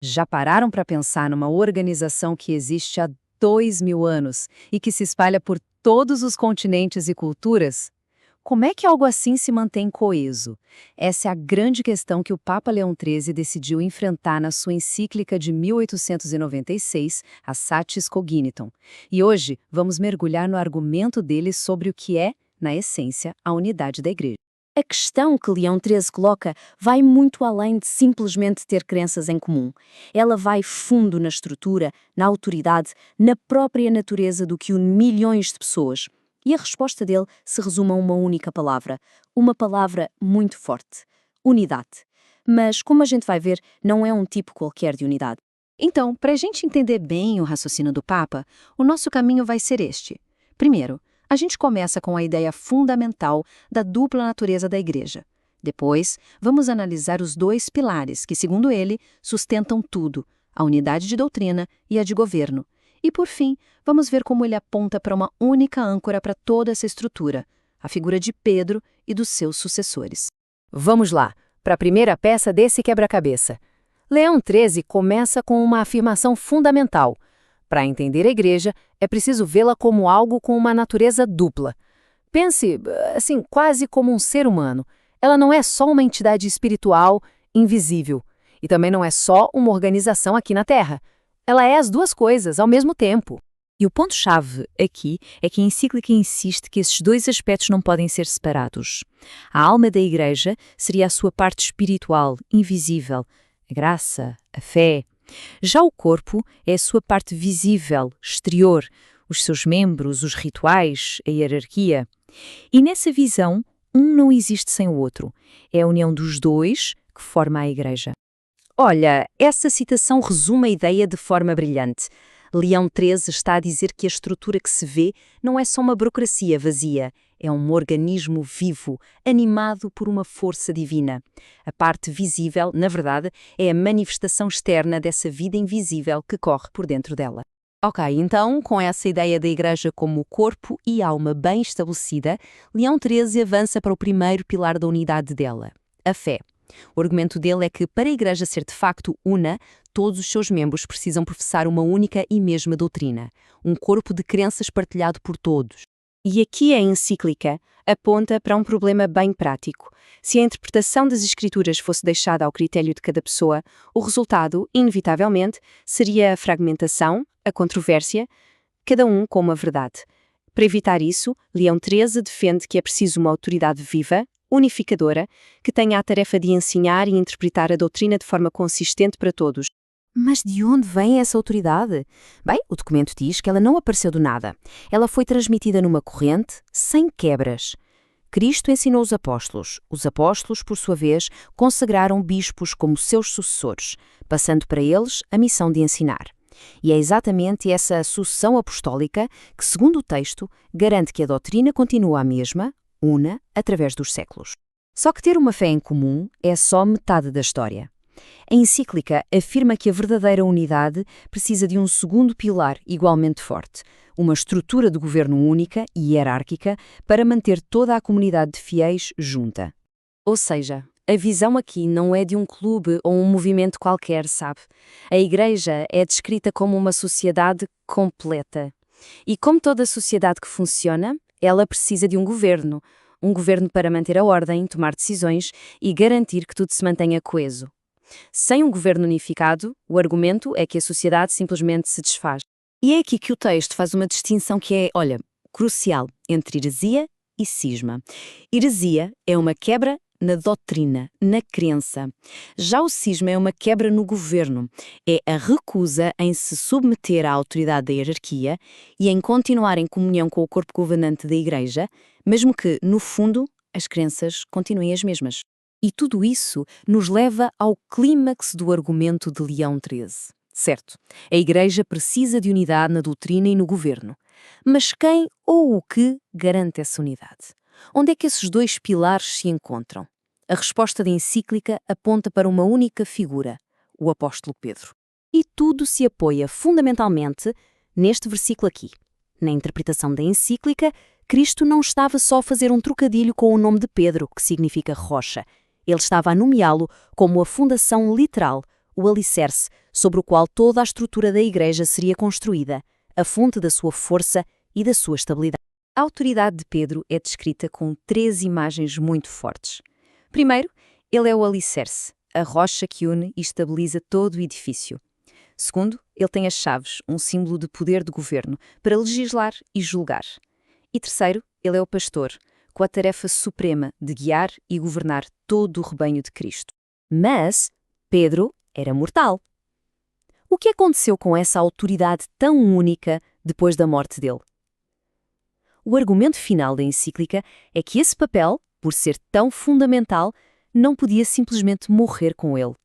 Já pararam para pensar numa organização que existe há 2000 anos e que se espalha por todos os continentes e culturas? Como é que algo assim se mantém coeso? Essa é a grande questão que o Papa Leão XIII decidiu enfrentar na sua encíclica de 1896, a Satis Cognitum. E hoje vamos mergulhar no argumento dele sobre o que é, na essência, a unidade da Igreja. A questão que Leão XIII coloca vai muito além de simplesmente ter crenças em comum. Ela vai fundo na estrutura, na autoridade, na própria natureza do que une milhões de pessoas. E a resposta dele se resume a uma palavra muito forte: unidade. Mas, como a gente vai ver, não é um tipo qualquer de unidade. Então, para a gente entender bem o raciocínio do Papa, o nosso caminho vai ser este. Primeiro, a gente começa com a ideia fundamental da dupla natureza da Igreja. Depois, vamos analisar os dois pilares que, segundo ele, sustentam tudo, a unidade de doutrina e a de governo. E, por fim, vamos ver como ele aponta para uma única âncora para toda essa estrutura, a figura de Pedro e dos seus sucessores. Vamos lá, para a primeira peça desse quebra-cabeça. Leão XIII começa com uma afirmação fundamental. Para entender a Igreja, é preciso vê-la como algo com uma natureza dupla. Pense, assim, quase como um ser humano. Ela não é só uma entidade espiritual, invisível. E também não é só uma organização aqui na Terra. Ela é as duas coisas, ao mesmo tempo. E o ponto-chave aqui é que a encíclica insiste que esses dois aspectos não podem ser separados. A alma da Igreja seria a sua parte espiritual, invisível, a graça, a fé. Já o corpo é a sua parte visível, exterior, os seus membros, os rituais, a hierarquia. E nessa visão, um não existe sem o outro. É a união dos dois que forma a Igreja. Olha, essa citação resume a ideia de forma brilhante. Leão XIII está a dizer que a estrutura que se vê não é só uma burocracia vazia, é um organismo vivo, animado por uma força divina. A parte visível, na verdade, é a manifestação externa dessa vida invisível que corre por dentro dela. Ok, então, com essa ideia da Igreja como corpo e alma bem estabelecida, Leão XIII avança para o primeiro pilar da unidade dela, a fé. O argumento dele é que, para a Igreja ser de facto una, todos os seus membros precisam professar uma única e mesma doutrina, um corpo de crenças partilhado por todos. E aqui a encíclica aponta para um problema bem prático. Se a interpretação das Escrituras fosse deixada ao critério de cada pessoa, o resultado, inevitavelmente, seria a fragmentação, a controvérsia, cada um com uma verdade. Para evitar isso, Leão XIII defende que é preciso uma autoridade viva, unificadora, que tenha a tarefa de ensinar e interpretar a doutrina de forma consistente para todos. Mas de onde vem essa autoridade? Bem, o documento diz que ela não apareceu do nada. Ela foi transmitida numa corrente, sem quebras. Cristo ensinou os apóstolos. Os apóstolos, por sua vez, consagraram bispos como seus sucessores, passando para eles a missão de ensinar. E é exatamente essa sucessão apostólica que, segundo o texto, garante que a doutrina continua a mesma, una, através dos séculos. Só que ter uma fé em comum é só metade da história. A encíclica afirma que a verdadeira unidade precisa de um segundo pilar igualmente forte, uma estrutura de governo única e hierárquica para manter toda a comunidade de fiéis junta. Ou seja, a visão aqui não é de um clube ou um movimento qualquer, sabe? A Igreja é descrita como uma sociedade completa. E como toda sociedade que funciona, ela precisa de um governo para manter a ordem, tomar decisões e garantir que tudo se mantenha coeso. Sem um governo unificado, o argumento é que a sociedade simplesmente se desfaz. E é aqui que o texto faz uma distinção que é, crucial entre heresia e cisma. Heresia é uma quebra na doutrina, na crença. Já o cisma é uma quebra no governo. É a recusa em se submeter à autoridade da hierarquia e em continuar em comunhão com o corpo governante da Igreja, mesmo que, no fundo, as crenças continuem as mesmas. E tudo isso nos leva ao clímax do argumento de Leão XIII. Certo, a Igreja precisa de unidade na doutrina e no governo. Mas quem ou o que garante essa unidade? Onde é que esses dois pilares se encontram? A resposta da encíclica aponta para uma única figura, o apóstolo Pedro. E tudo se apoia fundamentalmente neste versículo aqui. Na interpretação da encíclica, Cristo não estava só a fazer um trocadilho com o nome de Pedro, que significa rocha. Ele estava a nomeá-lo como a fundação literal, o alicerce sobre o qual toda a estrutura da Igreja seria construída, a fonte da sua força e da sua estabilidade. A autoridade de Pedro é descrita com 3 imagens muito fortes. Primeiro, ele é o alicerce, a rocha que une e estabiliza todo o edifício. Segundo, ele tem as chaves, um símbolo de poder de governo, para legislar e julgar. E terceiro, ele é o pastor, com a tarefa suprema de guiar e governar todo o rebanho de Cristo. Mas Pedro era mortal. O que aconteceu com essa autoridade tão única depois da morte dele? O argumento final da encíclica é que esse papel, por ser tão fundamental, não podia simplesmente morrer com ele.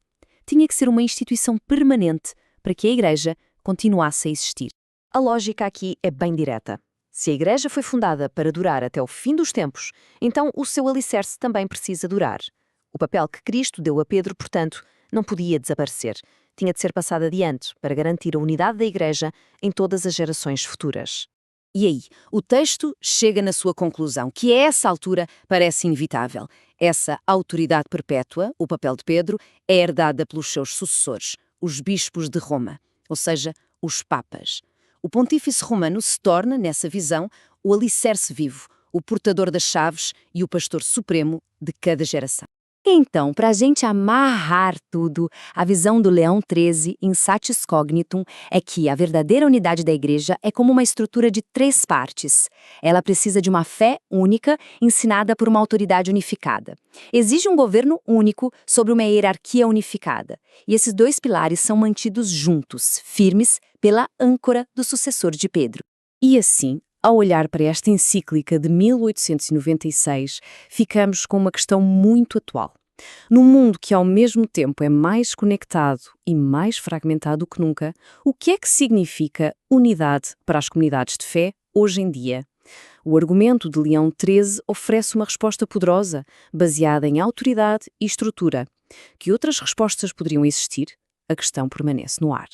Tinha que ser uma instituição permanente para que a Igreja continuasse a existir. A lógica aqui é bem direta. Se a Igreja foi fundada para durar até o fim dos tempos, então o seu alicerce também precisa durar. O papel que Cristo deu a Pedro, portanto, não podia desaparecer. Tinha de ser passado adiante para garantir a unidade da Igreja em todas as gerações futuras. E aí, o texto chega na sua conclusão, que a essa altura parece inevitável. Essa autoridade perpétua, o papel de Pedro, é herdada pelos seus sucessores, os bispos de Roma, ou seja, os papas. O pontífice romano se torna, nessa visão, o alicerce vivo, o portador das chaves e o pastor supremo de cada geração. Então, para a gente amarrar tudo, a visão do Leão XIII, in Satis Cognitum, é que a verdadeira unidade da Igreja é como uma estrutura de 3 partes. Ela precisa de uma fé única, ensinada por uma autoridade unificada. Exige um governo único sobre uma hierarquia unificada. E esses 2 pilares são mantidos juntos, firmes, pela âncora do sucessor de Pedro. E assim, ao olhar para esta encíclica de 1896, ficamos com uma questão muito atual. Num mundo que ao mesmo tempo é mais conectado e mais fragmentado que nunca, o que é que significa unidade para as comunidades de fé hoje em dia? O argumento de Leão XIII oferece uma resposta poderosa, baseada em autoridade e estrutura. Que outras respostas poderiam existir? A questão permanece no ar.